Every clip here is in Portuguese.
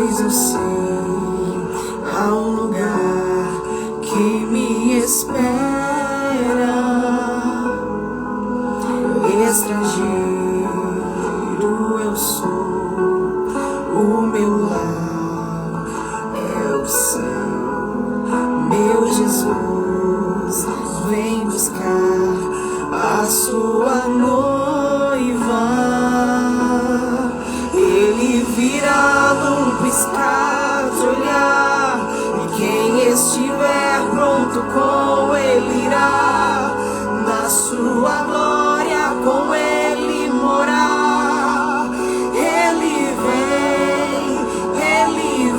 pois eu sei, há um lugar que me espera. Estrangeiro eu sou, o meu lar é o céu. Meu Jesus vem buscar a sua noiva. Ele virá num piscar de olhar, e quem estiver pronto com ele irá, na sua glória com ele morar. Ele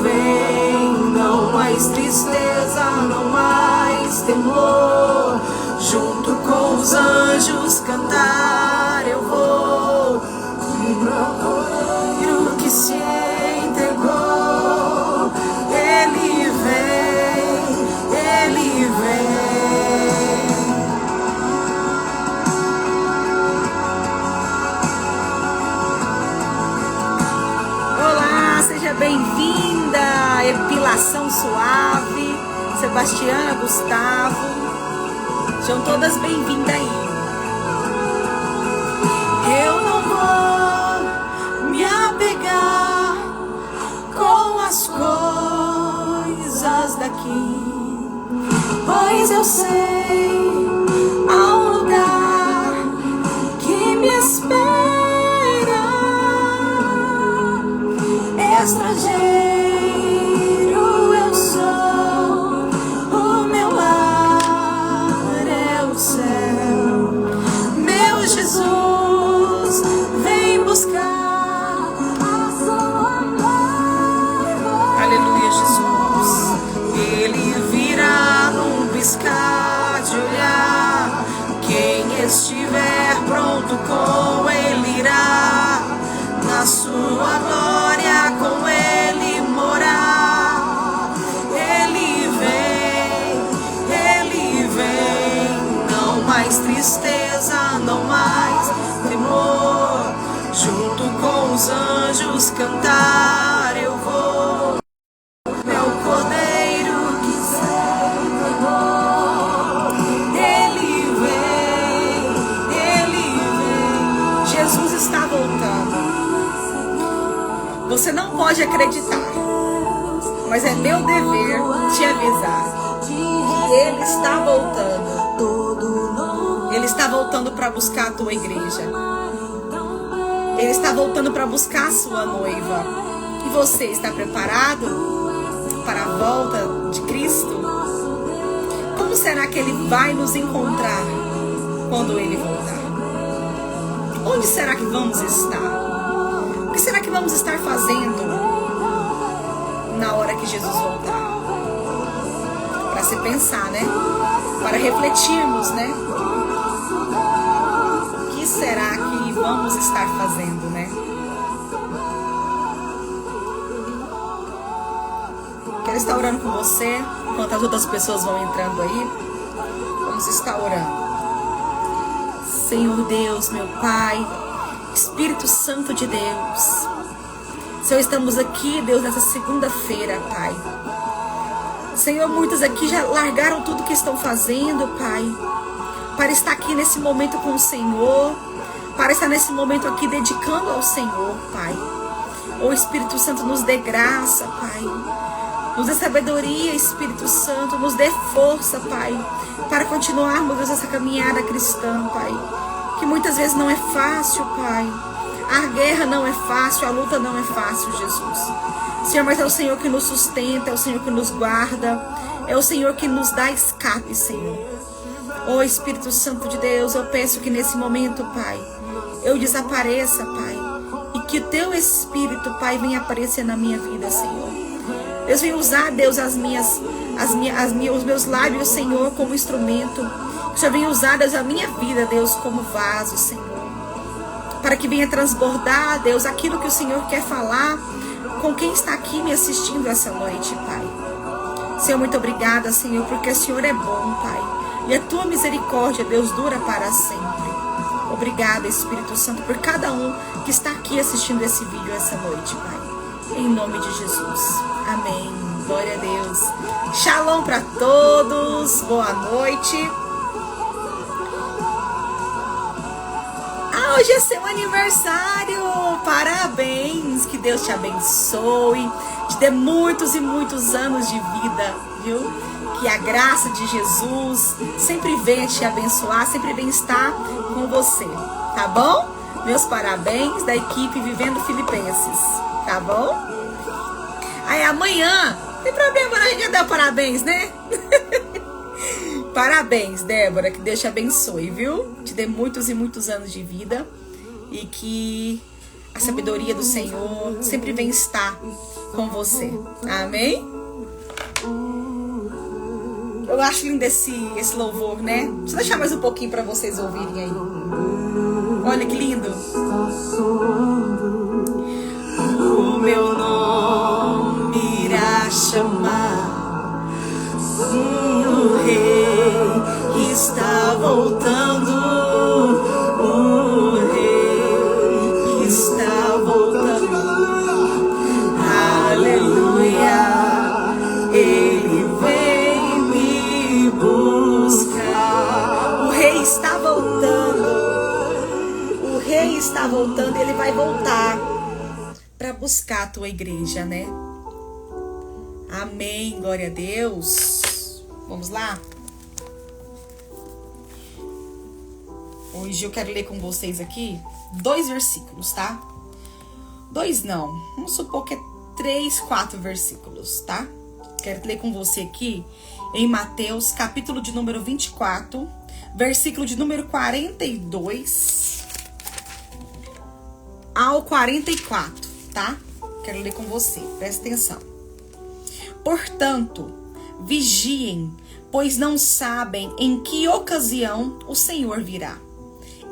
vem, não mais tristeza, não mais temor, junto com os anjos cantar eu vou. E o que se entregou, ele vem, ele vem. Olá, seja bem-vinda, Epilação Suave, Sebastiana, Gustavo, sejam todas bem-vindas aí. Eu não vou me apegar com as coisas daqui, pois eu sei, há um lugar que me espera. Estrangeiro eu sou, o meu lar é o céu. Meu Jesus vem buscar a sua noiva. Aleluia, Jesus. Ele virá num piscar de olhar, quem estiver pronto com ele irá, na sua glória com ele morar. Ele vem, não mais tristeza, não mais temor, junto com os anjos cantar eu vou. Meu cordeiro que se entregou, ele vem, Jesus está voltando. Você não pode acreditar, mas é meu dever te avisar que ele está voltando. Ele está voltando para buscar a tua igreja. Ele está voltando para buscar a sua noiva. E você está preparado para a volta de Cristo? Como será que ele vai nos encontrar quando ele voltar? Onde será que vamos estar? O que será que vamos estar fazendo na hora que Jesus voltar? Para se pensar, né? Para refletirmos, né? O que será que vamos estar fazendo, né? Quero estar orando com você, enquanto as outras pessoas vão entrando aí. Vamos estar orando. Senhor Deus, meu Pai, Espírito Santo de Deus, Senhor, estamos aqui, Deus, nessa segunda-feira, Pai. Senhor, muitos aqui já largaram tudo que estão fazendo, Pai, para estar aqui nesse momento com o Senhor, para estar nesse momento aqui dedicando ao Senhor, Pai. Ô Espírito Santo, nos dê graça, Pai. Nos dê sabedoria, Espírito Santo, nos dê força, Pai, para continuarmos essa caminhada cristã, Pai. Que muitas vezes não é fácil, Pai. A guerra não é fácil, a luta não é fácil, Jesus. Senhor, mas é o Senhor que nos sustenta, é o Senhor que nos guarda, é o Senhor que nos dá escape, Senhor. Ó Espírito Santo de Deus, eu peço que nesse momento, Pai, eu desapareça, Pai, e que o Teu Espírito, Pai, venha aparecer na minha vida, Senhor. Deus, venha usar, Deus, os meus lábios, Senhor, como instrumento. Que o Senhor venha usar, Deus, a minha vida, Deus, como vaso, Senhor. Para que venha transbordar, Deus, aquilo que o Senhor quer falar com quem está aqui me assistindo essa noite, Pai. Senhor, muito obrigada, Senhor, porque o Senhor é bom, Pai. E a Tua misericórdia, Deus, dura para sempre. Obrigada, Espírito Santo, por cada um que está aqui assistindo esse vídeo essa noite, Pai. em nome de Jesus. Amém. Glória a Deus. Shalom para todos. Boa noite. Hoje é seu aniversário. Parabéns. Que Deus te abençoe. Te dê muitos e muitos anos de vida, viu? Que a graça de Jesus sempre venha te abençoar, sempre venha estar com você, tá bom? Meus parabéns da equipe Vivendo Filipenses, tá bom? Aí amanhã, não tem problema, a gente já deu parabéns, né? Parabéns, Débora, que Deus te abençoe, viu? Te dê muitos e muitos anos de vida e que a sabedoria do Senhor sempre venha estar com você, amém? Eu acho lindo esse louvor, né? Deixa eu deixar mais um pouquinho para vocês ouvirem aí. Olha que lindo. O meu nome irá chamar. O rei está voltando. O rei está voltando. Aleluia. Ele vem me buscar. O rei está voltando. O rei está voltando e ele vai voltar para buscar a tua igreja, né? Amém, glória a Deus. Vamos lá? Hoje eu quero ler com vocês aqui 2 versículos, tá? 2 não, vamos supor que é 3, 4 versículos, tá? Quero ler com você aqui em Mateus, capítulo de número 24, versículo de número 42 ao 44, tá? Quero ler com você, presta atenção. Portanto, vigiem, pois não sabem em que ocasião o Senhor virá.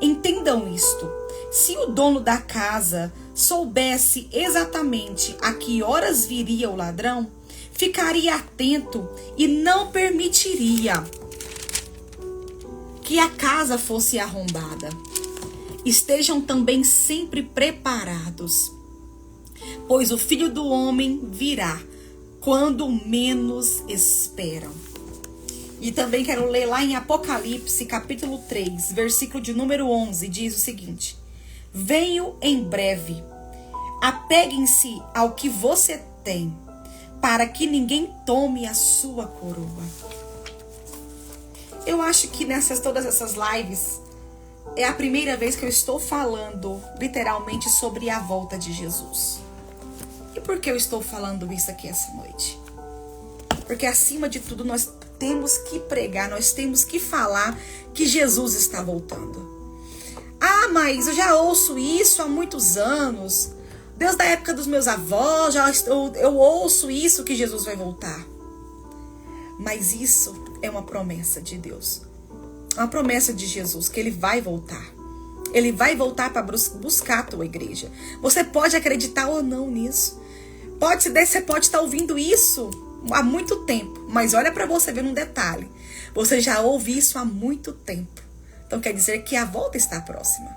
Entendam isto. Se o dono da casa soubesse exatamente a que horas viria o ladrão, ficaria atento e não permitiria que a casa fosse arrombada. Estejam também sempre preparados, pois o Filho do Homem virá quando menos esperam. E também quero ler lá em Apocalipse, capítulo 3, versículo de número 11, diz o seguinte: venho em breve, apeguem-se ao que você tem, para que ninguém tome a sua coroa. Eu acho que todas essas lives é a primeira vez que eu estou falando literalmente sobre a volta de Jesus. E por que eu estou falando isso aqui essa noite? Porque acima de tudo nós temos que pregar, nós temos que falar que Jesus está voltando. Ah, mas eu já ouço isso há muitos anos. Desde a época dos meus avós, eu ouço isso, que Jesus vai voltar. Mas isso é uma promessa de Deus. Uma promessa de Jesus, que ele vai voltar. Ele vai voltar para buscar a tua igreja. Você pode acreditar ou não nisso. Você pode estar ouvindo isso há muito tempo. Mas olha para você ver um detalhe. Você já ouve isso há muito tempo. Então quer dizer que a volta está próxima.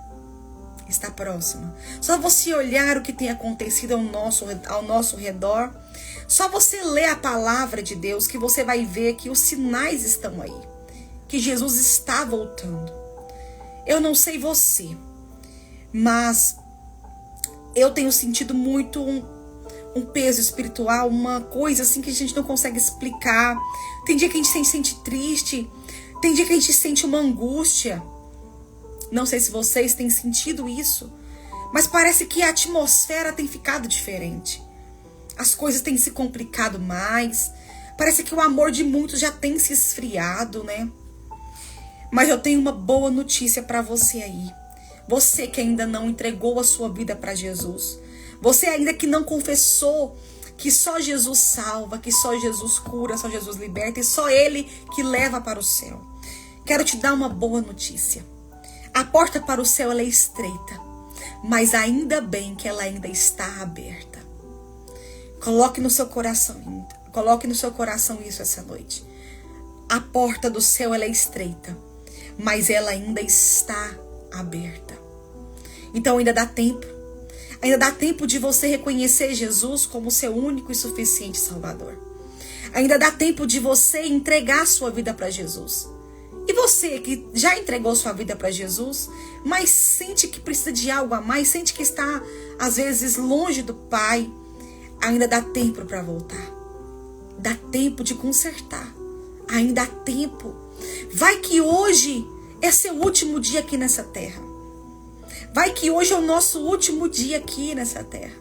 Está próxima. Só você olhar o que tem acontecido ao nosso redor. Só você ler a palavra de Deus que você vai ver que os sinais estão aí. Que Jesus está voltando. Eu não sei você, mas eu tenho sentido muito um peso espiritual, uma coisa assim que a gente não consegue explicar. Tem dia que a gente se sente triste, tem dia que a gente sente uma angústia. Não sei se vocês têm sentido isso, mas parece que a atmosfera tem ficado diferente. As coisas têm se complicado mais. Parece que o amor de muitos já tem se esfriado, né? Mas eu tenho uma boa notícia para você aí. Você que ainda não entregou a sua vida para Jesus. Você ainda que não confessou que só Jesus salva, que só Jesus cura, só Jesus liberta e só Ele que leva para o céu. Quero te dar uma boa notícia. A porta para o céu ela é estreita, mas ainda bem que ela ainda está aberta. Coloque no seu coração isso essa noite. A porta do céu ela é estreita, mas ela ainda está aberta. Então ainda dá tempo. Ainda dá tempo de você reconhecer Jesus como seu único e suficiente Salvador. Ainda dá tempo de você entregar sua vida para Jesus. E você que já entregou sua vida para Jesus, mas sente que precisa de algo a mais, sente que está às vezes longe do Pai, ainda dá tempo para voltar. Dá tempo de consertar. Ainda há tempo. Vai que hoje é seu último dia aqui nessa terra. Vai que hoje é o nosso último dia aqui nessa terra.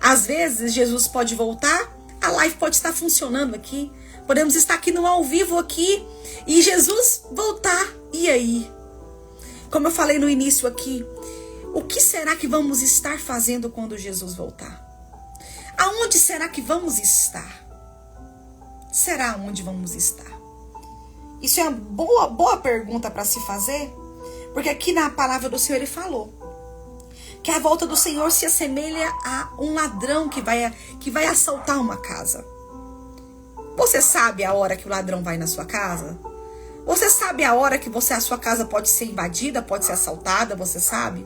Às vezes Jesus pode voltar, a live pode estar funcionando aqui. Podemos estar aqui no ao vivo aqui e Jesus voltar. E aí? Como eu falei no início aqui, o que será que vamos estar fazendo quando Jesus voltar? Aonde será que vamos estar? Será onde vamos estar? Isso é uma boa pergunta para se fazer, porque aqui na palavra do Senhor ele falou que a volta do Senhor se assemelha a um ladrão que vai assaltar uma casa. Você sabe a hora que o ladrão vai na sua casa? Você sabe a hora que a sua casa pode ser invadida, pode ser assaltada, você sabe?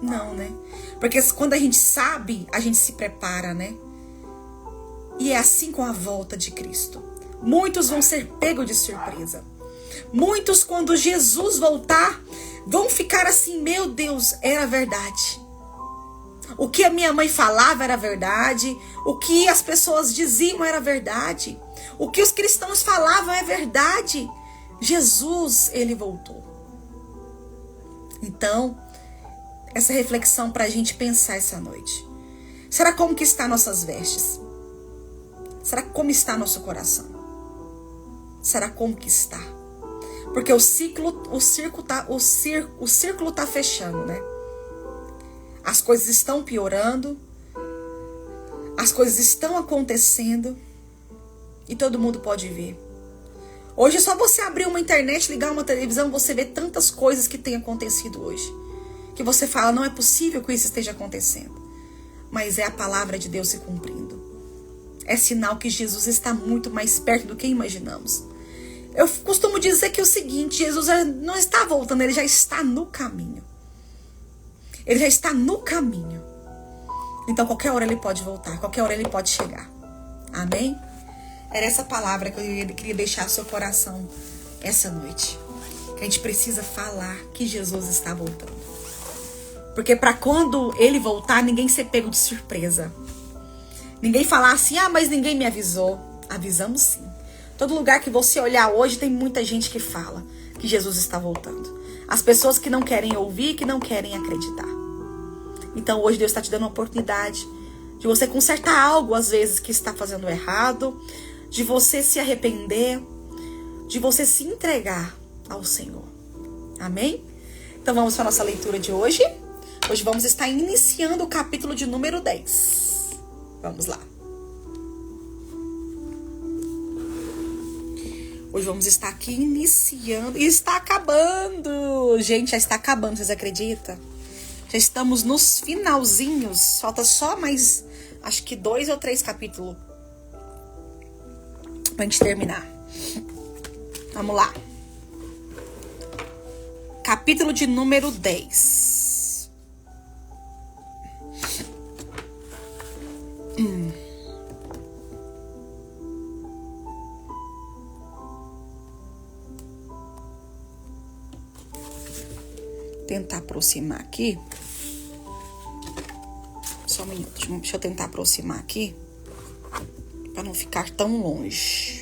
Não, né? Porque quando a gente sabe, a gente se prepara, né? E é assim com a volta de Cristo. Muitos vão ser pegos de surpresa. Muitos, quando Jesus voltar, vão ficar assim, meu Deus, era verdade. O que a minha mãe falava era verdade. O que as pessoas diziam era verdade. O que os cristãos falavam é verdade. Jesus, ele voltou. Então, essa reflexão para a gente pensar essa noite. Será como que está nossas vestes? Será como está nosso coração? Será como que está? Porque o círculo tá fechando, né? As coisas estão piorando. As coisas estão acontecendo. E todo mundo pode ver. Hoje é só você abrir uma internet, ligar uma televisão, você vê tantas coisas que têm acontecido hoje. Que você fala, não é possível que isso esteja acontecendo. Mas é a palavra de Deus se cumprindo. É sinal que Jesus está muito mais perto do que imaginamos. Eu costumo dizer que é o seguinte, Jesus não está voltando, ele já está no caminho. Ele já está no caminho. Então qualquer hora ele pode voltar, qualquer hora ele pode chegar. Amém? Era essa palavra que eu queria deixar no seu coração essa noite. Que a gente precisa falar que Jesus está voltando. Porque para quando ele voltar, ninguém ser pego de surpresa. Ninguém falar assim, mas ninguém me avisou. Avisamos sim. Todo lugar que você olhar hoje, tem muita gente que fala que Jesus está voltando. As pessoas que não querem ouvir, que não querem acreditar. Então hoje Deus está te dando uma oportunidade de você consertar algo, às vezes, que está fazendo errado. De você se arrepender. De você se entregar ao Senhor. Amém? Então vamos para a nossa leitura de hoje. Hoje vamos estar iniciando o capítulo de número 10. Vamos lá. Hoje vamos estar aqui iniciando. E está acabando. Gente, já está acabando, vocês acreditam? Já estamos nos finalzinhos. Falta só mais, acho que 2 ou 3 capítulos pra gente terminar. Vamos lá. Capítulo de número 10. Tentar aproximar aqui. Só um minuto. Deixa eu tentar aproximar aqui. Para não ficar tão longe.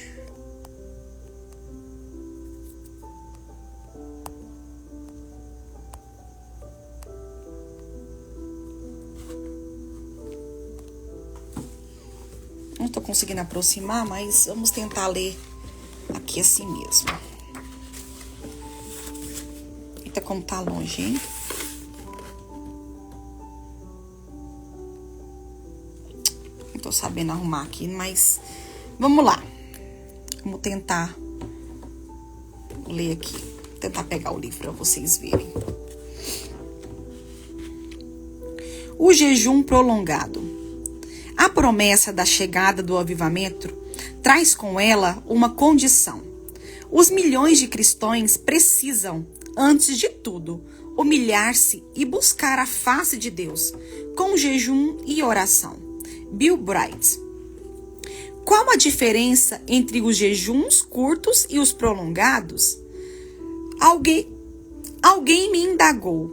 Não tô conseguindo aproximar, mas vamos tentar ler aqui assim mesmo. Eita, como tá longe, hein? Não tô sabendo arrumar aqui, mas vamos lá. Vamos tentar ler aqui. Tentar pegar o livro para vocês verem. O jejum prolongado. A promessa da chegada do avivamento traz com ela uma condição. Os milhões de cristãos precisam, antes de tudo, humilhar-se e buscar a face de Deus, com jejum e oração. Bill Bright. Qual a diferença entre os jejuns curtos e os prolongados? Alguém me indagou.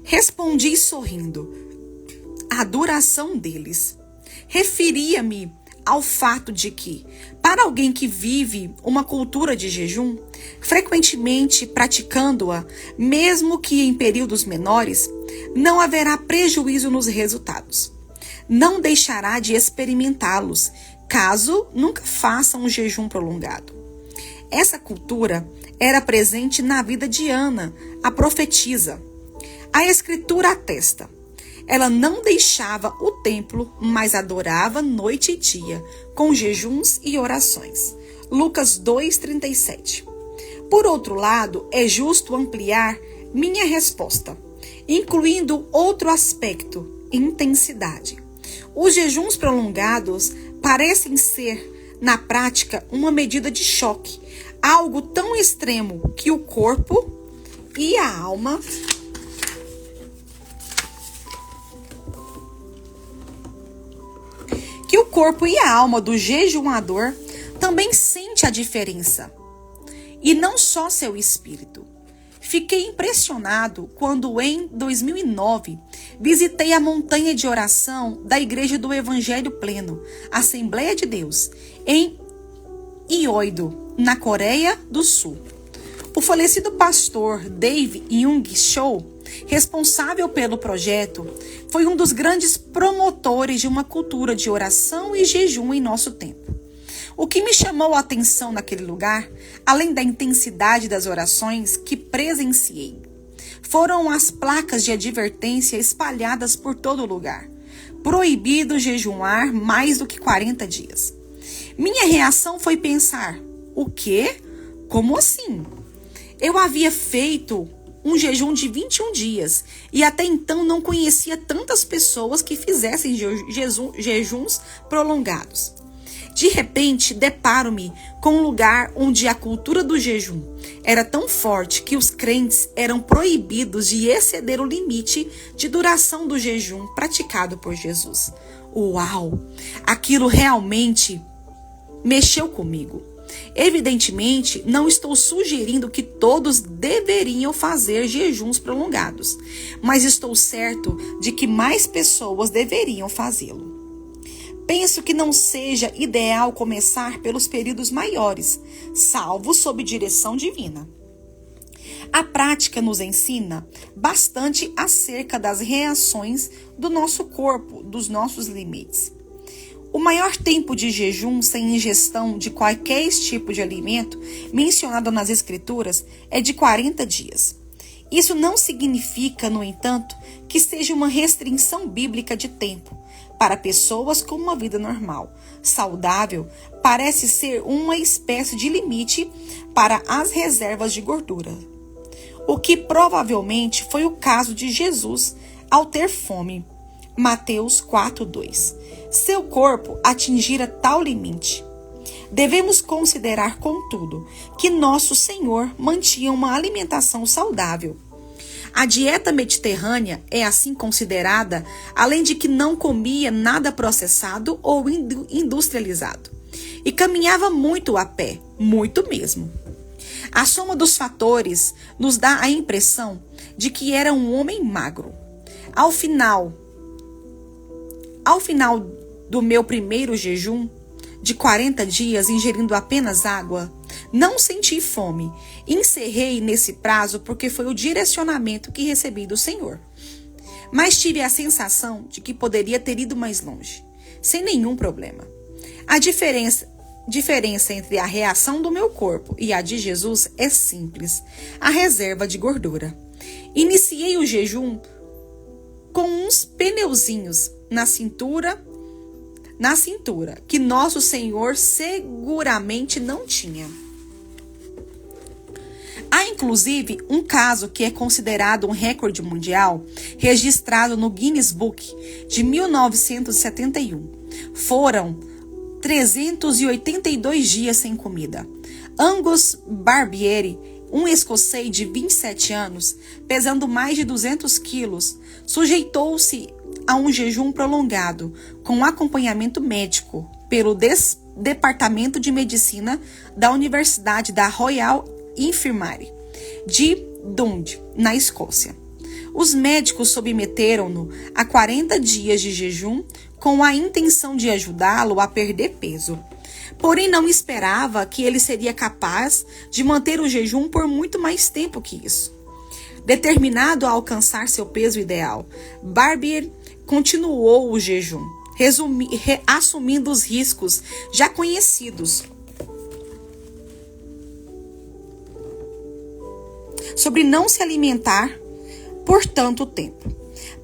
Respondi sorrindo. A duração deles. Referia-me ao fato de que, para alguém que vive uma cultura de jejum, frequentemente praticando-a, mesmo que em períodos menores, não haverá prejuízo nos resultados. Não deixará de experimentá-los, caso nunca faça um jejum prolongado. Essa cultura era presente na vida de Ana, a profetisa. A Escritura atesta. Ela não deixava o templo, mas adorava noite e dia, com jejuns e orações. Lucas 2:37. Por outro lado, é justo ampliar minha resposta, incluindo outro aspecto, intensidade. Os jejuns prolongados parecem ser, na prática, uma medida de choque, algo tão extremo que o corpo e a alma do jejuador também sente a diferença. E não só seu espírito. Fiquei impressionado quando, em 2009, visitei a montanha de oração da Igreja do Evangelho Pleno, Assembleia de Deus, em Yeouido, na Coreia do Sul. O falecido pastor Dave Young Cho, responsável pelo projeto, foi um dos grandes promotores de uma cultura de oração e jejum em nosso tempo. O que me chamou a atenção naquele lugar, além da intensidade das orações que presenciei, foram as placas de advertência espalhadas por todo lugar. Proibido jejuar mais do que 40 dias. Minha reação foi pensar, o quê? Como assim? Eu havia feito um jejum de 21 dias e até então não conhecia tantas pessoas que fizessem jejuns prolongados. De repente, deparo-me com um lugar onde a cultura do jejum era tão forte que os crentes eram proibidos de exceder o limite de duração do jejum praticado por Jesus. Uau! Aquilo realmente mexeu comigo. Evidentemente, não estou sugerindo que todos deveriam fazer jejuns prolongados, mas estou certo de que mais pessoas deveriam fazê-lo. Penso que não seja ideal começar pelos períodos maiores, salvo sob direção divina. A prática nos ensina bastante acerca das reações do nosso corpo, dos nossos limites. O maior tempo de jejum sem ingestão de qualquer tipo de alimento mencionado nas Escrituras é de 40 dias. Isso não significa, no entanto, que seja uma restrição bíblica de tempo. Para pessoas com uma vida normal, saudável, parece ser uma espécie de limite para as reservas de gordura. O que provavelmente foi o caso de Jesus ao ter fome. Mateus 4:2. Seu corpo atingira tal limite. Devemos considerar, contudo, que nosso Senhor mantinha uma alimentação saudável. A dieta mediterrânea é assim considerada, além de que não comia nada processado ou industrializado. E caminhava muito a pé, muito mesmo. A soma dos fatores nos dá a impressão de que era um homem magro. Ao final do meu primeiro jejum, de 40 dias ingerindo apenas água, não senti fome. Encerrei nesse prazo porque foi o direcionamento que recebi do Senhor. Mas tive a sensação de que poderia ter ido mais longe, sem nenhum problema. A diferença entre a reação do meu corpo e a de Jesus é simples: a reserva de gordura. Iniciei o jejum com uns pneuzinhos na cintura, que nosso Senhor seguramente não tinha. Há inclusive um caso que é considerado um recorde mundial, registrado no Guinness Book de 1971. Foram 382 dias sem comida. Angus Barbieri, um escocês de 27 anos, pesando mais de 200 quilos, sujeitou-se a um jejum prolongado, com acompanhamento médico, pelo Departamento de Medicina da Universidade da Royal Infirmary de Dundee, na Escócia. Os médicos submeteram-no a 40 dias de jejum com a intenção de ajudá-lo a perder peso. Porém, não esperava que ele seria capaz de manter o jejum por muito mais tempo que isso. Determinado a alcançar seu peso ideal, Barbieri continuou o jejum, assumindo os riscos já conhecidos sobre não se alimentar por tanto tempo.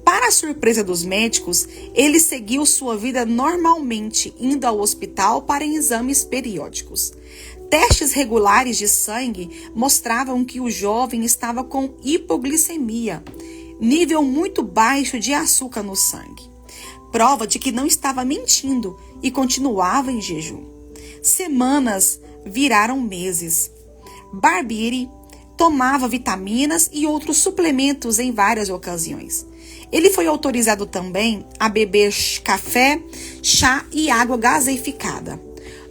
Para a surpresa dos médicos, ele seguiu sua vida normalmente, indo ao hospital para exames periódicos. Testes regulares de sangue mostravam que o jovem estava com hipoglicemia, nível muito baixo de açúcar no sangue. Prova de que não estava mentindo e continuava em jejum. Semanas viraram meses. Barbieri tomava vitaminas e outros suplementos em várias ocasiões. Ele foi autorizado também a beber café, chá e água gaseificada.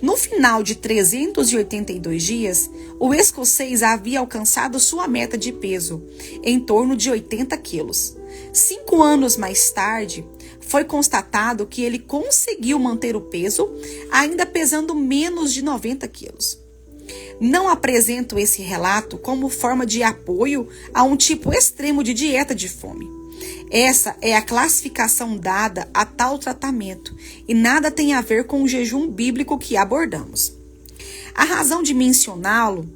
No final de 382 dias, o escocês havia alcançado sua meta de peso, em torno de 80 quilos. 5 anos mais tarde, foi constatado que ele conseguiu manter o peso, ainda pesando menos de 90 quilos. Não apresento esse relato como forma de apoio a um tipo extremo de dieta de fome. Essa é a classificação dada a tal tratamento e nada tem a ver com o jejum bíblico que abordamos. A razão de mencioná-lo,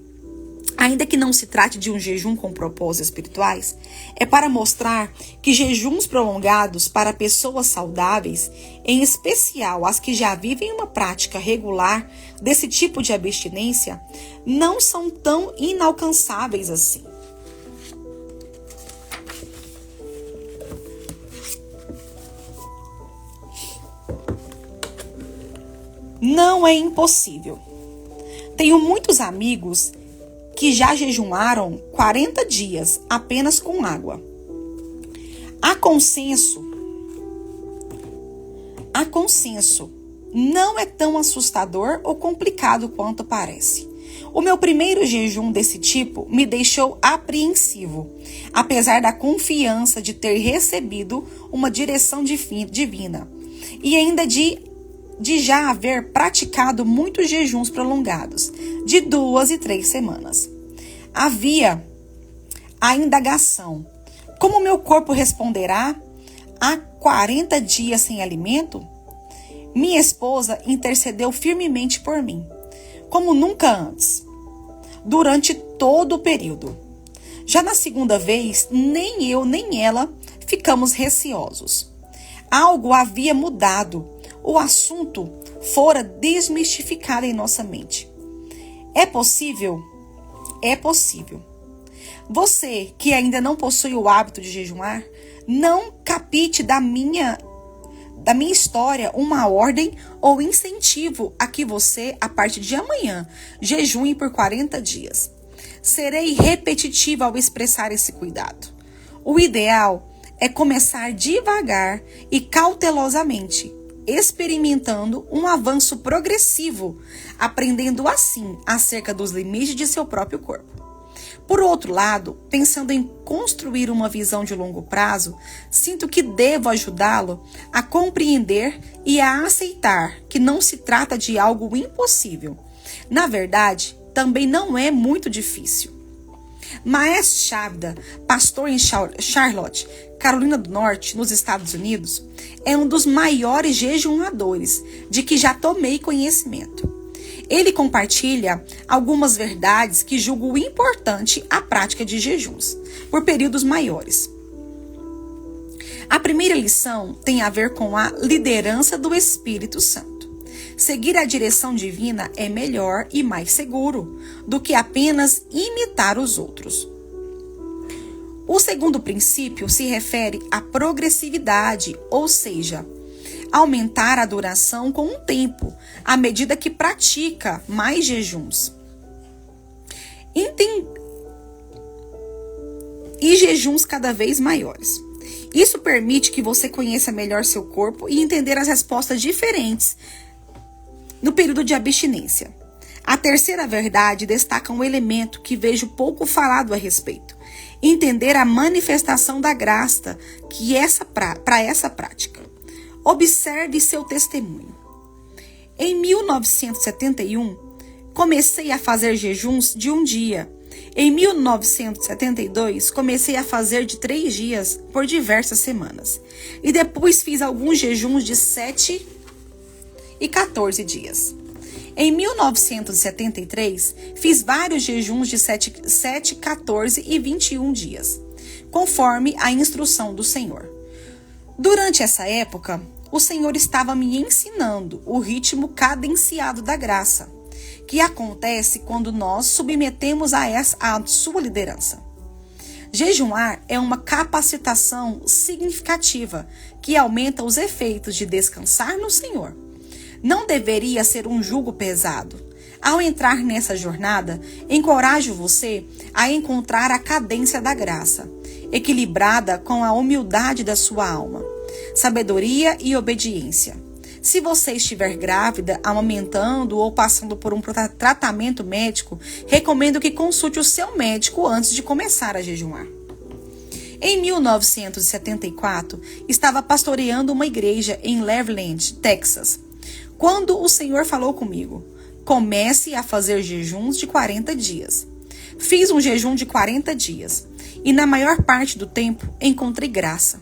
ainda que não se trate de um jejum com propósitos espirituais, é para mostrar que jejuns prolongados para pessoas saudáveis, em especial as que já vivem uma prática regular desse tipo de abstinência, não são tão inalcançáveis assim. Não é impossível. Tenho muitos amigos que já jejuaram 40 dias apenas com água. Há consenso, não é tão assustador ou complicado quanto parece. O meu primeiro jejum desse tipo me deixou apreensivo, apesar da confiança de ter recebido uma direção divina e ainda de já haver praticado muitos jejuns prolongados, de 2 e 3 semanas. Havia a indagação: como meu corpo responderá a 40 dias sem alimento? Minha esposa intercedeu firmemente por mim, como nunca antes, durante todo o período. Já na segunda vez, nem eu nem ela ficamos receosos. Algo havia mudado. O assunto fora desmistificado em nossa mente. É possível? É possível. Você que ainda não possui o hábito de jejuar, não capite da minha história uma ordem ou incentivo a que você, a partir de amanhã, jejue por 40 dias. Serei repetitiva ao expressar esse cuidado. O ideal é começar devagar e cautelosamente, experimentando um avanço progressivo, aprendendo assim acerca dos limites de seu próprio corpo. Por outro lado, pensando em construir uma visão de longo prazo, sinto que devo ajudá-lo a compreender e a aceitar que não se trata de algo impossível. Na verdade, também não é muito difícil. Maes Chavda, pastor em Charlotte, Carolina do Norte, nos Estados Unidos, é um dos maiores jejuadores de que já tomei conhecimento. Ele compartilha algumas verdades que julgo importante a prática de jejuns, por períodos maiores. A primeira lição tem a ver com a liderança do Espírito Santo. Seguir a direção divina é melhor e mais seguro do que apenas imitar os outros. O segundo princípio se refere à progressividade, ou seja, aumentar a duração com o tempo, à medida que pratica mais jejuns. e jejuns cada vez maiores. Isso permite que você conheça melhor seu corpo e entender as respostas diferentes no período de abstinência. A terceira verdade destaca um elemento que vejo pouco falado a respeito: entender a manifestação da graça que para essa prática. Observe seu testemunho. Em 1971, comecei a fazer jejuns de um dia. Em 1972, comecei a fazer de 3 dias por diversas semanas. E depois fiz alguns jejuns de 7 e 14 dias. Em 1973, fiz vários jejuns de 7, 14 e 21 dias, conforme a instrução do Senhor. Durante essa época, o Senhor estava me ensinando o ritmo cadenciado da graça, que acontece quando nós submetemos a sua liderança. Jejuar é uma capacitação significativa que aumenta os efeitos de descansar no Senhor. Não deveria ser um jugo pesado. Ao entrar nessa jornada, encorajo você a encontrar a cadência da graça, equilibrada com a humildade da sua alma, sabedoria e obediência. Se você estiver grávida, amamentando ou passando por um tratamento médico, recomendo que consulte o seu médico antes de começar a jejuar. Em 1974, estava pastoreando uma igreja em Leveland, Texas, quando o Senhor falou comigo: comece a fazer jejuns de 40 dias. Fiz um jejum de 40 dias e na maior parte do tempo encontrei graça.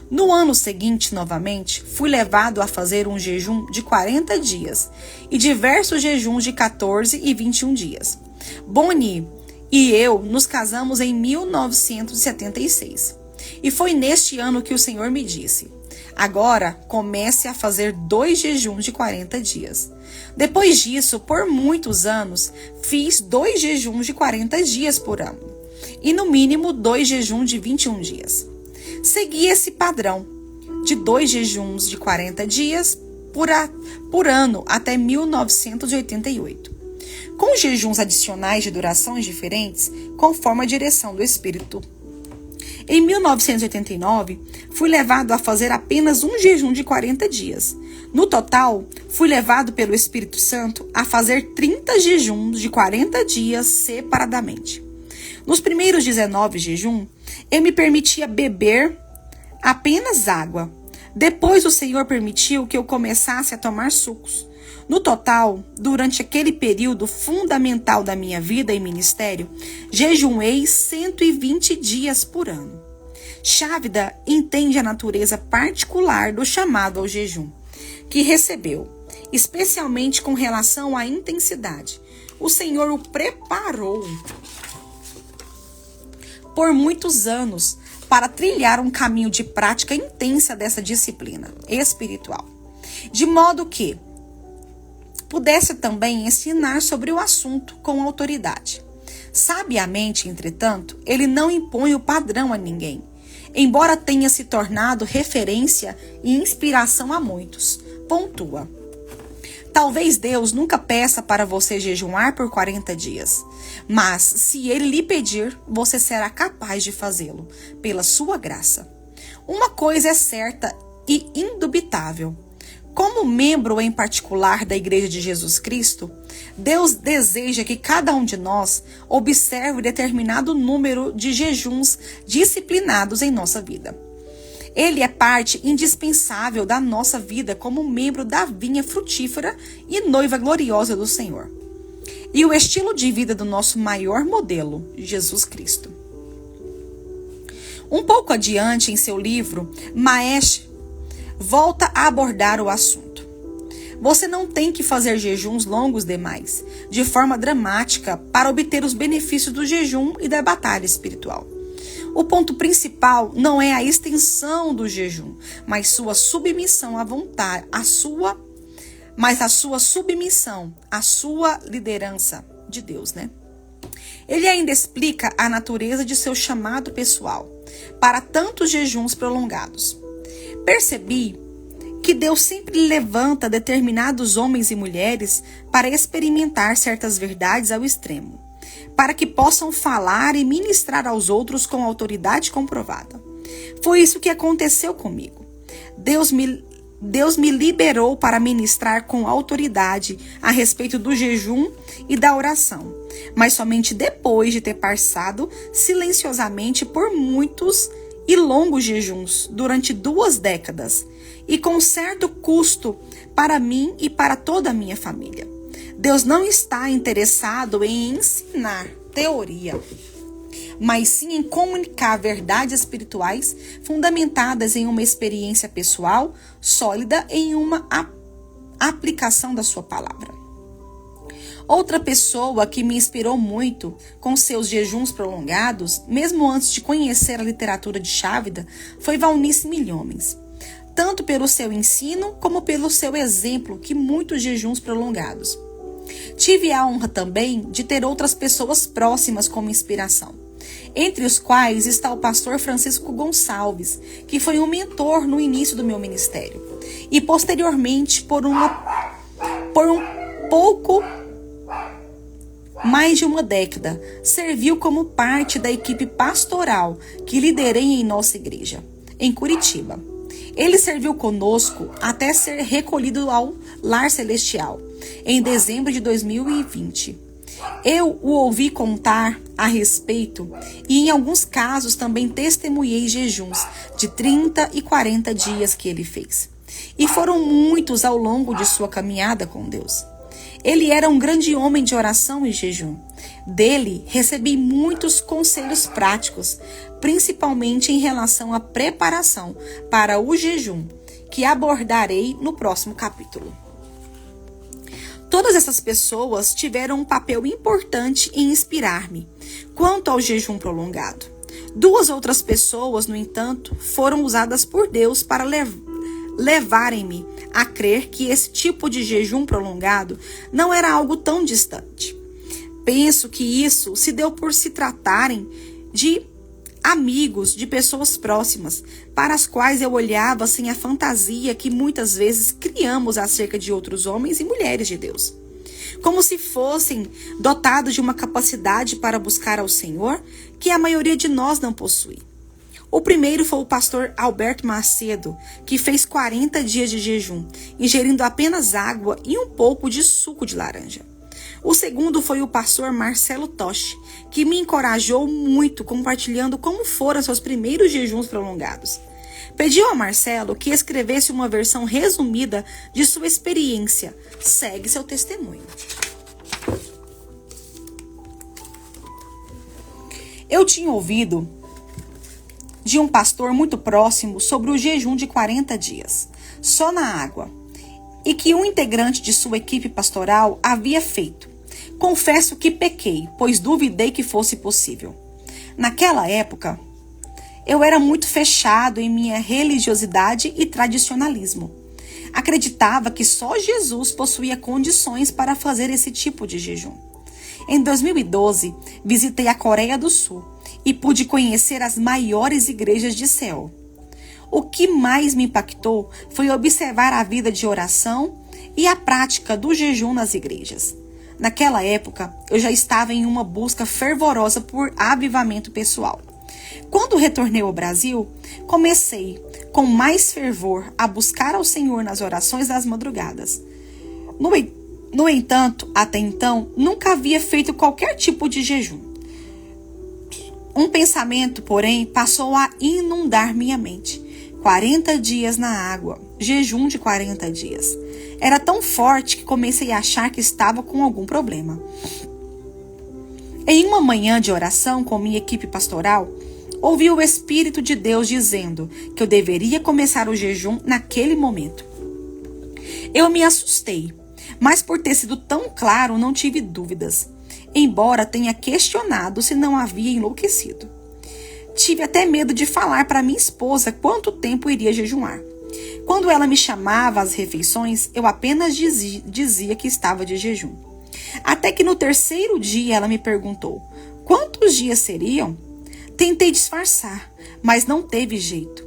No ano seguinte, novamente, fui levado a fazer um jejum de 40 dias e diversos jejuns de 14 e 21 dias. Bonnie e eu nos casamos em 1976. E foi neste ano que o Senhor me disse: agora comece a fazer 2 jejuns de 40 dias. Depois disso, por muitos anos, fiz 2 jejuns de 40 dias por ano e no mínimo 2 jejuns de 21 dias. Segui esse padrão de 2 jejuns de 40 dias por ano até 1988, com jejuns adicionais de durações diferentes conforme a direção do Espírito. Em 1989, fui levado a fazer apenas um jejum de 40 dias. No total, fui levado pelo Espírito Santo a fazer 30 jejuns de 40 dias separadamente. Nos primeiros 19 jejuns, eu me permitia beber apenas água. Depois o Senhor permitiu que eu começasse a tomar sucos. No total, durante aquele período fundamental da minha vida e ministério, jejuei 120 dias por ano. Chávida entende a natureza particular do chamado ao jejum, que recebeu, especialmente com relação à intensidade. O Senhor o preparou por muitos anos para trilhar um caminho de prática intensa dessa disciplina espiritual, de modo que pudesse também ensinar sobre o assunto com autoridade. Sabiamente, entretanto, ele não impõe o padrão a ninguém, embora tenha se tornado referência e inspiração a muitos. Pontua: talvez Deus nunca peça para você jejuar por 40 dias, mas se Ele lhe pedir, você será capaz de fazê-lo, pela sua graça. Uma coisa é certa e indubitável: como membro em particular da Igreja de Jesus Cristo, Deus deseja que cada um de nós observe determinado número de jejuns disciplinados em nossa vida. Ele é parte indispensável da nossa vida como membro da vinha frutífera e noiva gloriosa do Senhor. E o estilo de vida do nosso maior modelo, Jesus Cristo. Um pouco adiante em seu livro, Maesh volta a abordar o assunto. Você não tem que fazer jejuns longos demais, de forma dramática, para obter os benefícios do jejum e da batalha espiritual. O ponto principal não é a extensão do jejum, mas sua submissão à vontade, a sua submissão à sua liderança de Deus, né? Ele ainda explica a natureza de seu chamado pessoal para tantos jejuns prolongados. Percebi que Deus sempre levanta determinados homens e mulheres para experimentar certas verdades ao extremo. para que possam falar e ministrar aos outros com autoridade comprovada. Foi isso que aconteceu comigo. Deus me liberou para ministrar com autoridade a respeito do jejum e da oração, mas somente depois de ter passado silenciosamente por muitos e longos jejuns durante 2 décadas, e com certo custo para mim e para toda a minha família. Deus não está interessado em ensinar teoria, mas sim em comunicar verdades espirituais fundamentadas em uma experiência pessoal sólida em uma aplicação da sua palavra. Outra pessoa que me inspirou muito com seus jejuns prolongados, mesmo antes de conhecer a literatura de Chávida, foi Valnice Milhomens. Tanto pelo seu ensino como pelo seu exemplo que muitos jejuns prolongados. Tive a honra também de ter outras pessoas próximas como inspiração, entre os quais está o pastor Francisco Gonçalves, que foi um mentor no início do meu ministério, e posteriormente por um pouco mais de uma década, serviu como parte da equipe pastoral que liderei em nossa igreja, em Curitiba. Ele serviu conosco até ser recolhido ao Lar Celestial, em dezembro de 2020. Eu o ouvi contar a respeito e, em alguns casos, também testemunhei jejuns de 30 e 40 dias que ele fez. E foram muitos ao longo de sua caminhada com Deus. Ele era um grande homem de oração e jejum. Dele recebi muitos conselhos práticos, principalmente em relação à preparação para o jejum, que abordarei no próximo capítulo. Todas essas pessoas tiveram um papel importante em inspirar-me quanto ao jejum prolongado. 2 outras pessoas, no entanto, foram usadas por Deus para levarem-me a crer que esse tipo de jejum prolongado não era algo tão distante. Penso que isso se deu por se tratarem de amigos, de pessoas próximas, para as quais eu olhava sem a fantasia que muitas vezes criamos acerca de outros homens e mulheres de Deus. Como se fossem dotados de uma capacidade para buscar ao Senhor que a maioria de nós não possui. O primeiro foi o pastor Alberto Macedo, que fez 40 dias de jejum, ingerindo apenas água e um pouco de suco de laranja. O segundo foi o pastor Marcelo Toshi, que me encorajou muito compartilhando como foram seus primeiros jejuns prolongados. Pediu a Marcelo que escrevesse uma versão resumida de sua experiência. Segue seu testemunho. Eu tinha ouvido de um pastor muito próximo sobre o jejum de 40 dias, só na água, e que um integrante de sua equipe pastoral havia feito. Confesso que pequei, pois duvidei que fosse possível. Naquela época, eu era muito fechado em minha religiosidade e tradicionalismo. Acreditava que só Jesus possuía condições para fazer esse tipo de jejum. Em 2012, visitei a Coreia do Sul e pude conhecer as maiores igrejas de Seul. O que mais me impactou foi observar a vida de oração e a prática do jejum nas igrejas. Naquela época, eu já estava em uma busca fervorosa por avivamento pessoal. Quando retornei ao Brasil, comecei com mais fervor a buscar ao Senhor nas orações das madrugadas. No entanto, até então, nunca havia feito qualquer tipo de jejum. Um pensamento, porém, passou a inundar minha mente. 40 dias na água, jejum de 40 dias. Era tão forte que comecei a achar que estava com algum problema. Em uma manhã de oração com minha equipe pastoral, ouvi o Espírito de Deus dizendo que eu deveria começar o jejum naquele momento. Eu me assustei, mas por ter sido tão claro, não tive dúvidas, embora tenha questionado se não havia enlouquecido. Tive até medo de falar para minha esposa quanto tempo iria jejuar. Quando ela me chamava às refeições, eu apenas dizia que estava de jejum. Até que no 3º dia ela me perguntou, quantos dias seriam? Tentei disfarçar, mas não teve jeito.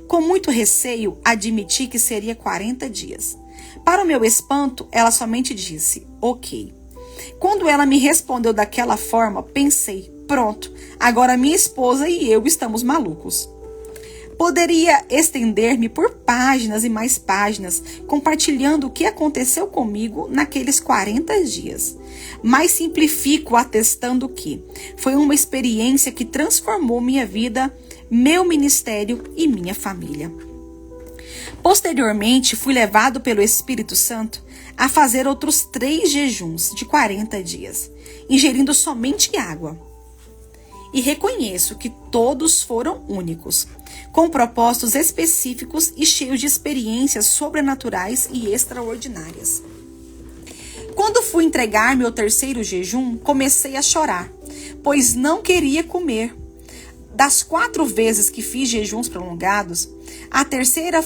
Com muito receio, admiti que seria 40 dias. Para o meu espanto, ela somente disse, ok. Quando ela me respondeu daquela forma, pensei, pronto, agora minha esposa e eu estamos malucos. Poderia estender-me por páginas e mais páginas, compartilhando o que aconteceu comigo naqueles 40 dias. Mas simplifico atestando que foi uma experiência que transformou minha vida, meu ministério e minha família. Posteriormente, fui levado pelo Espírito Santo a fazer outros 3 jejuns de 40 dias, ingerindo somente água. E reconheço que todos foram únicos, com propósitos específicos e cheios de experiências sobrenaturais e extraordinárias. Quando fui entregar meu 3º jejum, comecei a chorar, pois não queria comer. Das 4 vezes que fiz jejuns prolongados, a terceira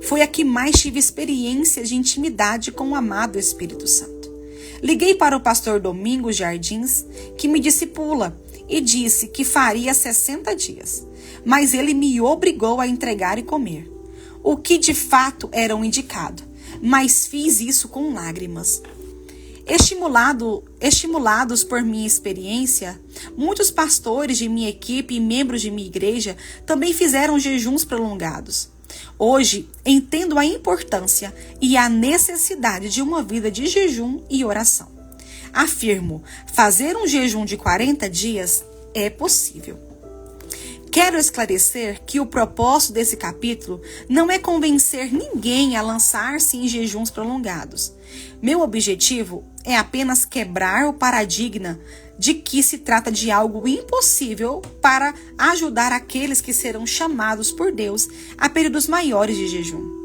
foi a que mais tive experiências de intimidade com o amado Espírito Santo. Liguei para o pastor Domingos Jardins, que me discipula, e disse que faria 60 dias, mas ele me obrigou a entregar e comer, o que de fato era o indicado, mas fiz isso com lágrimas. Estimulados por minha experiência, muitos pastores de minha equipe e membros de minha igreja também fizeram jejuns prolongados. Hoje, entendo a importância e a necessidade de uma vida de jejum e oração. Afirmo, fazer um jejum de 40 dias é possível. Quero esclarecer que o propósito desse capítulo não é convencer ninguém a lançar-se em jejuns prolongados. Meu objetivo é apenas quebrar o paradigma de que se trata de algo impossível para ajudar aqueles que serão chamados por Deus a períodos maiores de jejum.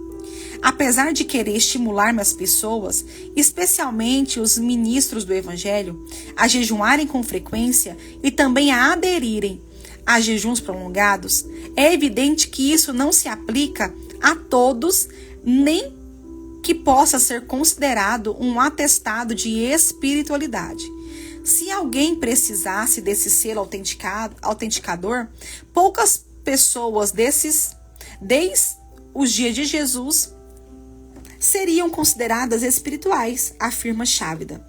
Apesar de querer estimular as pessoas, especialmente os ministros do Evangelho, a jejuarem com frequência e também a aderirem a jejuns prolongados, é evidente que isso não se aplica a todos, nem que possa ser considerado um atestado de espiritualidade. Se alguém precisasse desse selo autenticador, poucas pessoas desde os dias de Jesus seriam consideradas espirituais, afirma Chávida.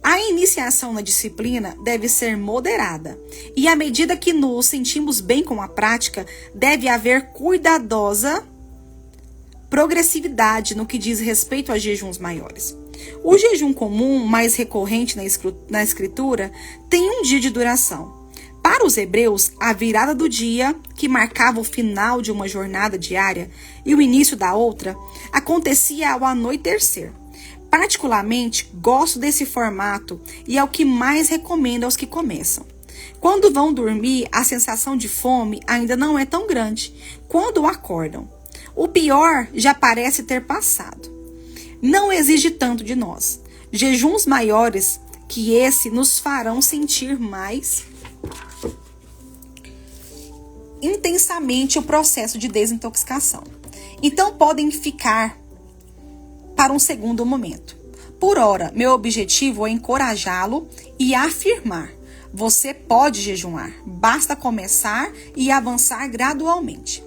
A iniciação na disciplina deve ser moderada e, à medida que nos sentimos bem com a prática, deve haver cuidadosa progressividade no que diz respeito a jejuns maiores. O jejum comum, mais recorrente na Escritura, tem um dia de duração. Para os hebreus, a virada do dia, que marcava o final de uma jornada diária, e o início da outra, acontecia ao anoitecer. Particularmente, gosto desse formato e é o que mais recomendo aos que começam. Quando vão dormir, a sensação de fome ainda não é tão grande quando acordam. O pior já parece ter passado. Não exige tanto de nós. Jejuns maiores que esse nos farão sentir mais intensamente o processo de desintoxicação. Então podem ficar para um segundo momento. Por ora, meu objetivo é encorajá-lo e afirmar: você pode jejuar, basta começar e avançar gradualmente.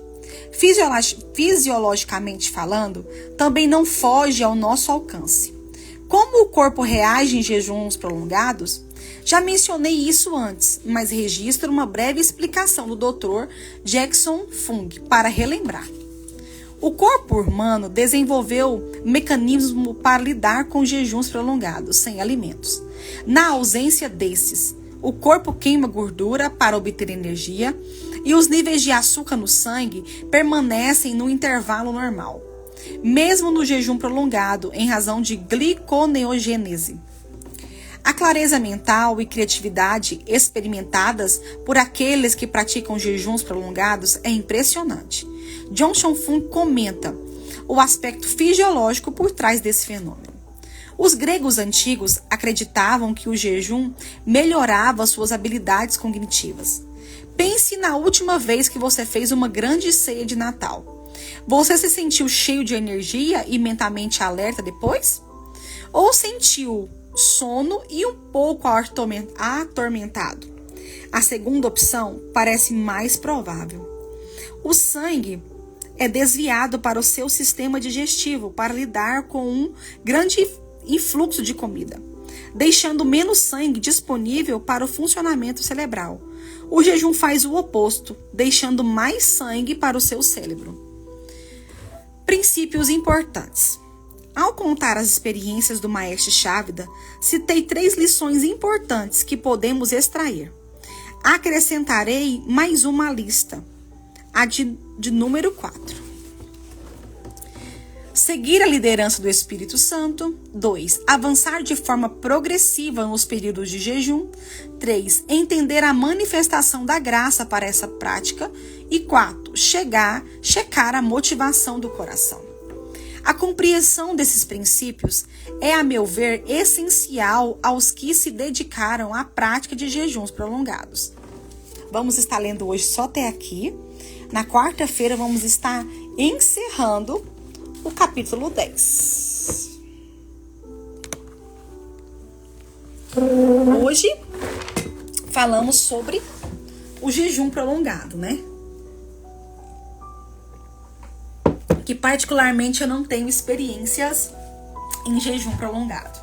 Fisiologicamente falando, também não foge ao nosso alcance. Como o corpo reage em jejuns prolongados? Já mencionei isso antes, mas registro uma breve explicação do Dr. Jackson Fung para relembrar. O corpo humano desenvolveu mecanismo para lidar com jejuns prolongados sem alimentos. Na ausência desses, o corpo queima gordura para obter energia e os níveis de açúcar no sangue permanecem no intervalo normal, mesmo no jejum prolongado, em razão de gliconeogênese. A clareza mental e criatividade experimentadas por aqueles que praticam jejuns prolongados é impressionante. Johnson Fung comenta o aspecto fisiológico por trás desse fenômeno. Os gregos antigos acreditavam que o jejum melhorava suas habilidades cognitivas. Pense na última vez que você fez uma grande ceia de Natal. Você se sentiu cheio de energia e mentalmente alerta depois? Ou sentiu sono e um pouco atormentado? A segunda opção parece mais provável. O sangue é desviado para o seu sistema digestivo para lidar com um grande influxo de comida, deixando menos sangue disponível para o funcionamento cerebral. O jejum faz o oposto, deixando mais sangue para o seu cérebro. Princípios importantes. Ao contar as experiências do Maestro Shávida, citei 3 lições importantes que podemos extrair. Acrescentarei mais uma lista, a de número 4. Seguir a liderança do Espírito Santo. 2. Avançar de forma progressiva nos períodos de jejum. 3. Entender a manifestação da graça para essa prática. E 4. Checar a motivação do coração. A compreensão desses princípios é, a meu ver, essencial aos que se dedicaram à prática de jejuns prolongados. Vamos estar lendo hoje só até aqui. Na quarta-feira vamos estar encerrando o capítulo 10. Hoje falamos sobre o jejum prolongado, né? Que particularmente eu não tenho experiências em jejum prolongado.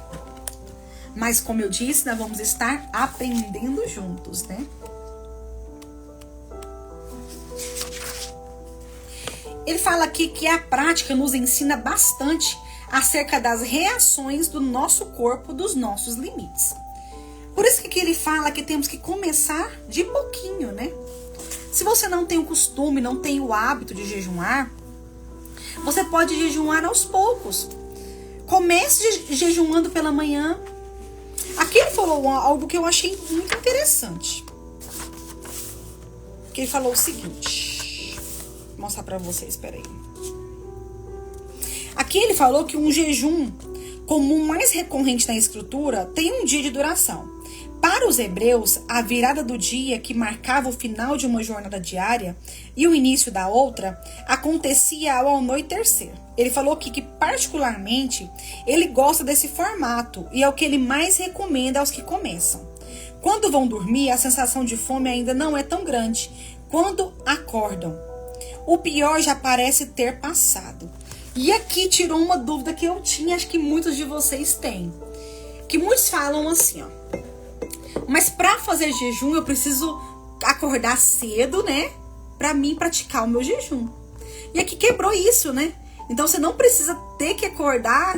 Mas como eu disse, nós vamos estar aprendendo juntos, né? Ele fala aqui que a prática nos ensina bastante acerca das reações do nosso corpo, dos nossos limites. Por isso que ele fala que temos que começar de pouquinho, né? Se você não tem o costume, não tem o hábito de jejuar, você pode jejuar aos poucos. Comece jejuando pela manhã. Aqui ele falou algo que eu achei muito interessante. Que ele falou o seguinte. Vou mostrar pra vocês, peraí. Aqui ele falou que um jejum comum mais recorrente na escritura tem um dia de duração. Para os hebreus, a virada do dia que marcava o final de uma jornada diária e o início da outra acontecia ao anoitecer. Ele falou que particularmente ele gosta desse formato e é o que ele mais recomenda aos que começam. Quando vão dormir, a sensação de fome ainda não é tão grande. Quando acordam, o pior já parece ter passado. E aqui tirou uma dúvida que eu tinha, acho que muitos de vocês têm. Que muitos falam assim, ó. Mas para fazer jejum eu preciso acordar cedo, né? Para mim praticar o meu jejum. E aqui quebrou isso, né? Então você não precisa ter que acordar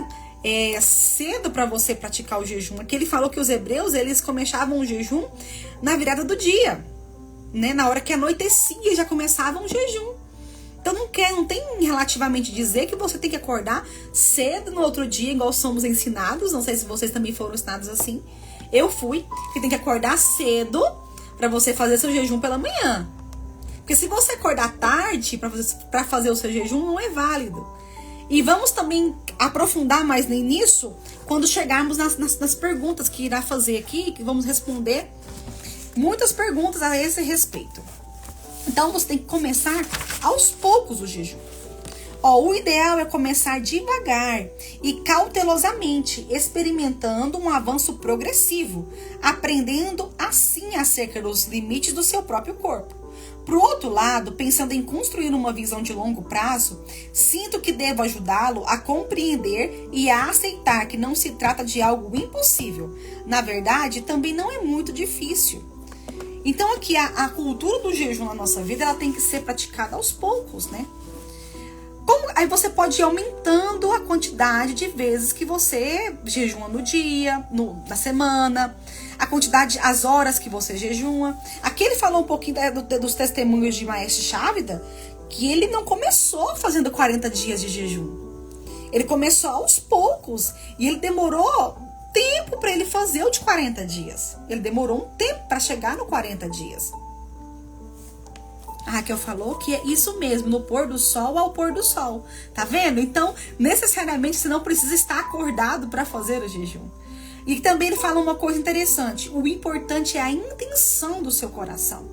cedo para você praticar o jejum. Aqui ele falou que os hebreus, eles começavam o jejum na virada do dia, né? Na hora que anoitecia já começavam o jejum. Então não tem relativamente dizer que você tem que acordar cedo no outro dia, igual somos ensinados. Não sei se vocês também foram ensinados assim. Eu fui, que tem que acordar cedo para você fazer seu jejum pela manhã. Porque se você acordar tarde para fazer o seu jejum, não é válido. E vamos também aprofundar mais nisso quando chegarmos nas perguntas que irá fazer aqui, que vamos responder muitas perguntas a esse respeito. Então você tem que começar aos poucos o jejum. O ideal é começar devagar e cautelosamente, experimentando um avanço progressivo, aprendendo assim acerca dos limites do seu próprio corpo. Por outro lado, pensando em construir uma visão de longo prazo, sinto que devo ajudá-lo a compreender e a aceitar que não se trata de algo impossível. Na verdade, também não é muito difícil. Então aqui a cultura do jejum na nossa vida, ela tem que ser praticada aos poucos, né? Aí você pode ir aumentando a quantidade de vezes que você jejuma no dia, na semana, a quantidade, as horas que você jejuma. Aqui ele falou um pouquinho dos testemunhos de Maestro Shávida, que ele não começou fazendo 40 dias de jejum. Ele começou aos poucos e ele demorou tempo para ele fazer o de 40 dias. Ele demorou um tempo para chegar no 40 dias. A Raquel falou que é isso mesmo, no pôr do sol ao pôr do sol. Tá vendo? Então, necessariamente, você não precisa estar acordado para fazer o jejum. E também ele fala uma coisa interessante. O importante é a intenção do seu coração.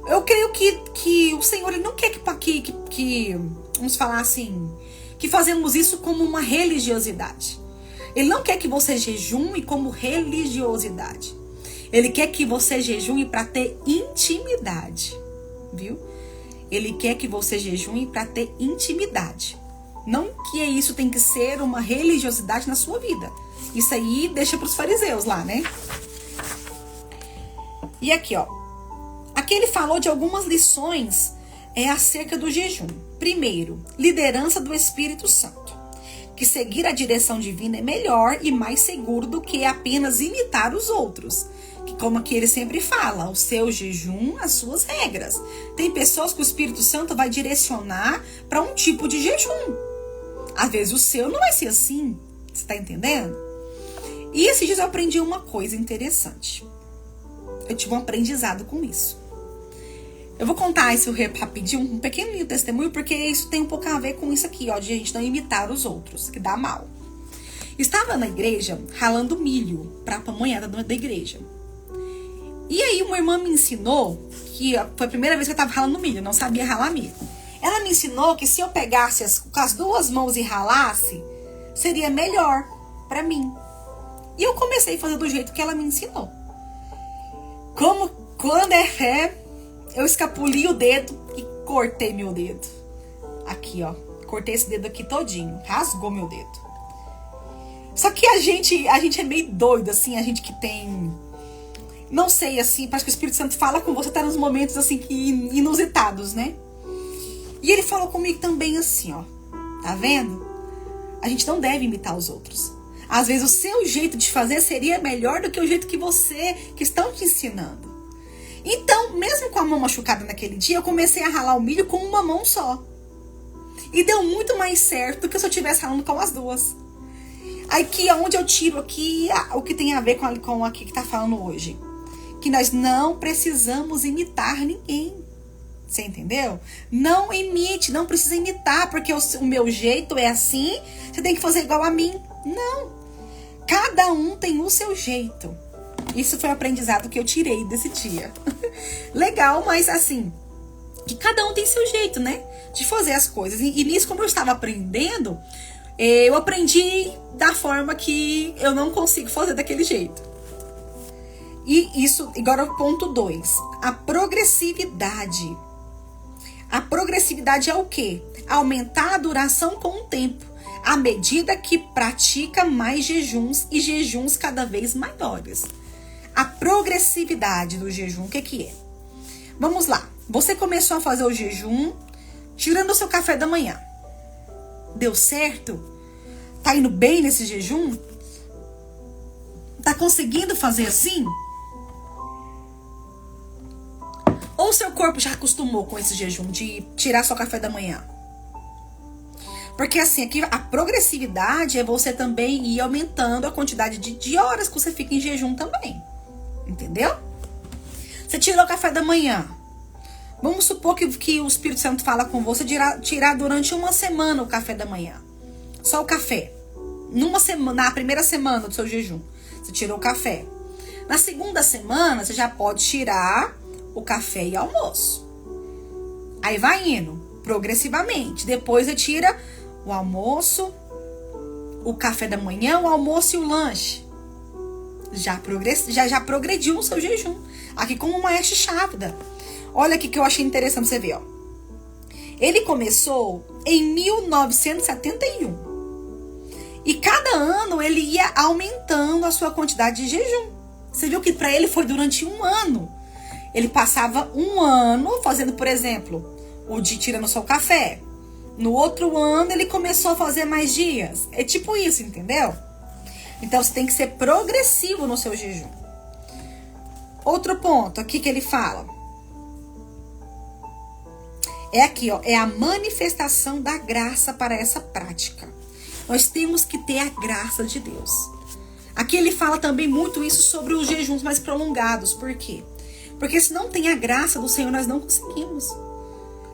Eu creio que o Senhor ele não quer que vamos falar assim, que fazemos isso como uma religiosidade. Ele não quer que você jejume como religiosidade. Ele quer que você jejume para ter intimidade. Viu? Ele quer que você jejue para ter intimidade. Não que isso tem que ser uma religiosidade na sua vida. Isso aí deixa para os fariseus lá, né? E aqui, ó. Aqui ele falou de algumas lições acerca do jejum. Primeiro, liderança do Espírito Santo. Que seguir a direção divina é melhor e mais seguro do que apenas imitar os outros. Que, como aqui ele sempre fala, o seu jejum, as suas regras. Tem pessoas que o Espírito Santo vai direcionar para um tipo de jejum. Às vezes o seu não vai ser assim. Você tá entendendo? E esses dias eu aprendi uma coisa interessante. Eu tive um aprendizado com isso. Eu vou contar isso rapidinho, um pequeno testemunho, porque isso tem um pouco a ver com isso aqui, ó, de a gente não imitar os outros, que dá mal. Estava na igreja ralando milho para a pamonhada da igreja. E aí uma irmã me ensinou, que foi a primeira vez que eu estava ralando milho, eu não sabia ralar milho. Ela me ensinou que se eu pegasse com as duas mãos e ralasse, seria melhor para mim. E eu comecei a fazer do jeito que ela me ensinou. Quando é fé, eu escapuli o dedo e cortei meu dedo. Aqui, ó. Cortei esse dedo aqui todinho. Rasgou meu dedo. Só que a gente é meio doido, assim. A gente que tem... Não sei, assim. Parece que o Espírito Santo fala com você. Tá nos momentos, assim, inusitados, né? E ele falou comigo também assim, ó. Tá vendo? A gente não deve imitar os outros. Às vezes o seu jeito de fazer seria melhor do que o jeito que estão te ensinando. Então, mesmo com a mão machucada naquele dia, eu comecei a ralar o milho com uma mão só. E deu muito mais certo do que se eu estivesse ralando com as duas. Aqui é onde eu tiro aqui o que tem a ver com aqui que tá falando hoje. Que nós não precisamos imitar ninguém. Você entendeu? Não imite, não precisa imitar, porque o meu jeito é assim, você tem que fazer igual a mim. Não. Cada um tem o seu jeito. Isso foi o aprendizado que eu tirei desse dia. Legal, mas assim, que cada um tem seu jeito, né? De fazer as coisas. E nisso, como eu estava aprendendo, eu aprendi da forma que eu não consigo fazer daquele jeito. E isso, agora o ponto 2. A progressividade. A progressividade é o quê? Aumentar a duração com o tempo, à medida que pratica mais jejuns e jejuns cada vez maiores. A progressividade do jejum, o que é? Vamos lá. Você começou a fazer o jejum tirando o seu café da manhã. Deu certo? Tá indo bem nesse jejum? Tá conseguindo fazer assim? Ou seu corpo já acostumou com esse jejum de tirar seu café da manhã? Porque assim, aqui a progressividade é você também ir aumentando a quantidade de horas que você fica em jejum também. Entendeu? Você tirou o café da manhã. Vamos supor que o Espírito Santo fala com você tirar durante uma semana o café da manhã. Só o café. Na primeira semana do seu jejum, você tirou o café. Na segunda semana, você já pode tirar o café e almoço. Aí vai indo progressivamente. Depois você tira o almoço, o café da manhã, o almoço e o lanche. Já progrediu no seu jejum. Aqui como uma Maestro Shavda. Olha aqui que eu achei interessante você ver, ó. Ele começou em 1971. E cada ano ele ia aumentando a sua quantidade de jejum. Você viu que para ele foi durante um ano. Ele passava um ano fazendo, por exemplo, o de tirando só o café. No outro ano ele começou a fazer mais dias. É tipo isso, entendeu? Então você tem que ser progressivo no seu jejum. Outro ponto aqui que ele fala. É aqui, ó. É a manifestação da graça para essa prática. Nós temos que ter a graça de Deus. Aqui ele fala também muito isso sobre os jejuns mais prolongados. Por quê? Porque se não tem a graça do Senhor, nós não conseguimos.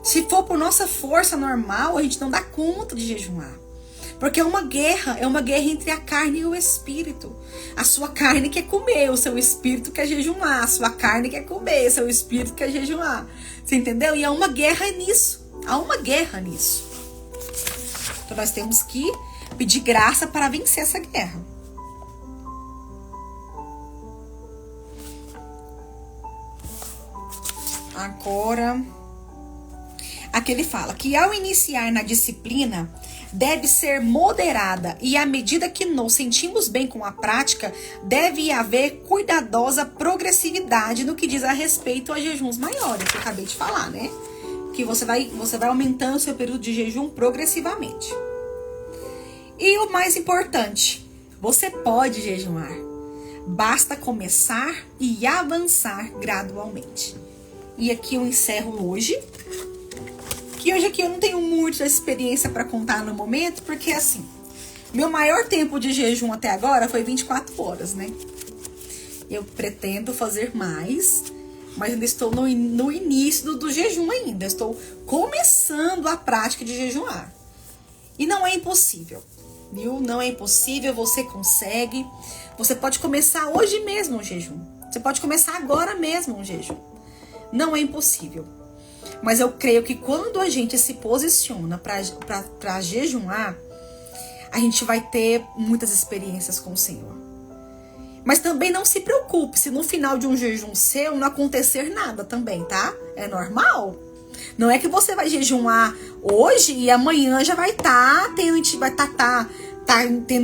Se for por nossa força normal, a gente não dá conta de jejuar. Porque é uma guerra entre a carne e o espírito. A sua carne quer comer, o seu espírito quer jejuar. A sua carne quer comer, o seu espírito quer jejuar. Você entendeu? E há uma guerra nisso. Há uma guerra nisso. Então nós temos que pedir graça para vencer essa guerra. Agora, aqui ele fala que ao iniciar na disciplina, deve ser moderada e à medida que nos sentimos bem com a prática, deve haver cuidadosa progressividade no que diz a respeito a jejuns maiores, que eu acabei de falar, né? Que você vai aumentando o seu período de jejum progressivamente. E o mais importante, você pode jejuar. Basta começar e avançar gradualmente. E aqui eu encerro hoje. Que hoje aqui eu não tenho muita experiência para contar no momento, porque assim, meu maior tempo de jejum até agora foi 24 horas, né? Eu pretendo fazer mais, mas ainda estou no início do jejum ainda. Estou começando a prática de jejuar. E não é impossível, viu? Não é impossível, você consegue. Você pode começar hoje mesmo um jejum. Você pode começar agora mesmo um jejum. Não é impossível. Mas eu creio que quando a gente se posiciona para jejuar, a gente vai ter muitas experiências com o Senhor. Mas também não se preocupe se no final de um jejum seu não acontecer nada também, tá? É normal. Não é que você vai jejuar hoje e amanhã já vai estar tendo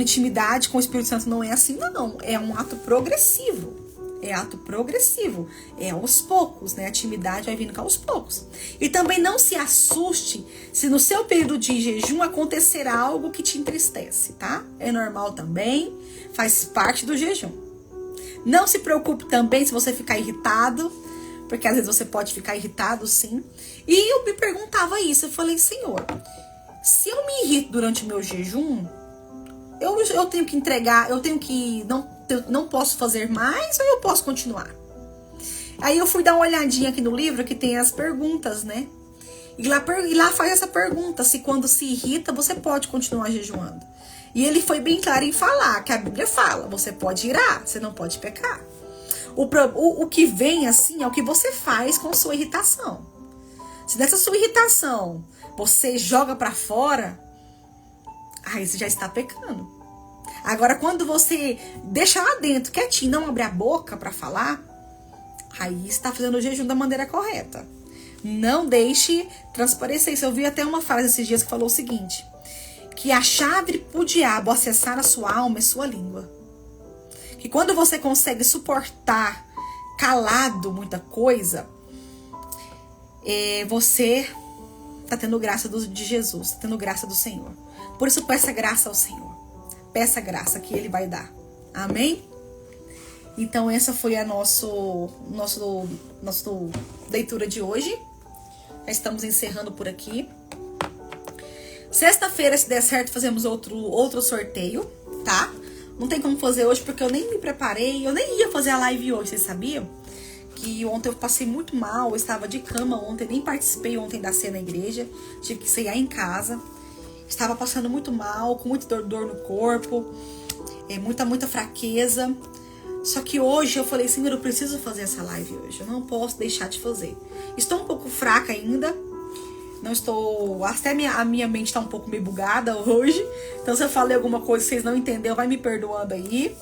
intimidade com o Espírito Santo. Não é assim, não. É um ato progressivo. É ato progressivo. É aos poucos, né? A intimidade vai vindo aos poucos. E também não se assuste se no seu período de jejum acontecer algo que te entristece, tá? É normal também. Faz parte do jejum. Não se preocupe também se você ficar irritado, porque às vezes você pode ficar irritado, sim. E eu me perguntava isso. Eu falei, Senhor, se eu me irrito durante o meu jejum, eu tenho que entregar, eu não posso fazer mais ou eu posso continuar? Aí eu fui dar uma olhadinha aqui no livro que tem as perguntas, né? E lá faz essa pergunta, se quando se irrita você pode continuar jejuando. E ele foi bem claro em falar, que a Bíblia fala, você pode irar, você não pode pecar. O que vem assim é o que você faz com sua irritação. Se dessa sua irritação você joga pra fora, aí você já está pecando. Agora, quando você deixa lá dentro quietinho, não abre a boca para falar, aí está fazendo o jejum da maneira correta. Não deixe transparecer isso. Eu vi até uma frase esses dias que falou o seguinte, que a chave pro diabo acessar a sua alma é sua língua. Que quando você consegue suportar calado muita coisa, você está tendo graça de Jesus, está tendo graça do Senhor. Por isso, peça graça ao Senhor. Peça graça que Ele vai dar. Amém? Então, essa foi a nossa leitura de hoje. Já estamos encerrando por aqui. Sexta-feira, se der certo, fazemos outro sorteio, tá? Não tem como fazer hoje porque eu nem me preparei. Eu nem ia fazer a live hoje, vocês sabiam? Que ontem eu passei muito mal, eu estava de cama ontem, nem participei ontem da ceia na igreja. Tive que ceiar em casa. Estava passando muito mal, com muita dor no corpo, muita fraqueza. Só que hoje eu falei, Senhor, eu preciso fazer essa live hoje. Eu não posso deixar de fazer. Estou um pouco fraca ainda. Não estou... Até a minha mente está um pouco meio bugada hoje. Então, se eu falei alguma coisa que vocês não entenderam, vai me perdoando aí.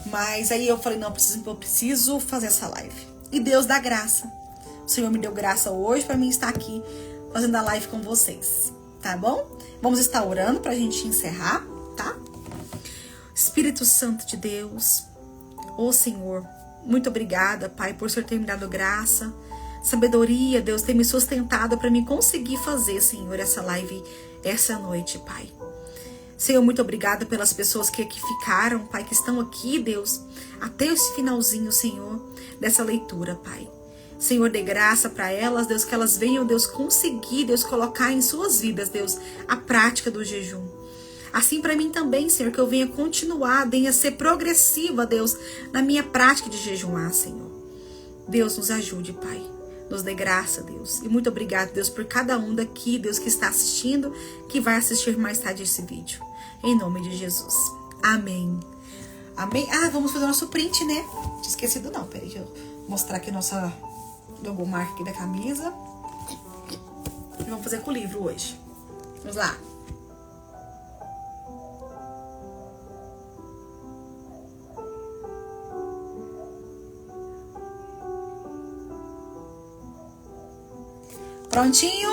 Mas aí eu falei, não, eu preciso fazer essa live. E Deus dá graça. O Senhor me deu graça hoje para mim estar aqui fazendo a live com vocês. Tá bom? Vamos estar orando pra gente encerrar, tá? Espírito Santo de Deus, ô Senhor, muito obrigada, Pai, por o Senhor ter me dado graça, sabedoria, Deus, ter me sustentado para mim conseguir fazer, Senhor, essa live essa noite, Pai. Senhor, muito obrigada pelas pessoas que aqui ficaram, Pai, que estão aqui, Deus, até esse finalzinho, Senhor, dessa leitura, Pai. Senhor, dê graça para elas, Deus, que elas venham, Deus, conseguir, Deus, colocar em suas vidas, Deus, a prática do jejum. Assim para mim também, Senhor, que eu venha continuar, venha ser progressiva, Deus, na minha prática de jejuar, Senhor. Deus, nos ajude, Pai. Nos dê graça, Deus. E muito obrigado, Deus, por cada um daqui, Deus, que está assistindo, que vai assistir mais tarde esse vídeo. Em nome de Jesus. Amém. Amém. Ah, vamos fazer o nosso print, né? Tinha esquecido não, peraí, deixa eu mostrar aqui nossa logomarca aqui da camisa. E vamos fazer com o livro hoje. Vamos lá. Prontinho?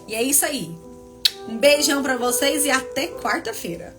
E é isso aí. Um Beijão pra vocês e até quarta-feira.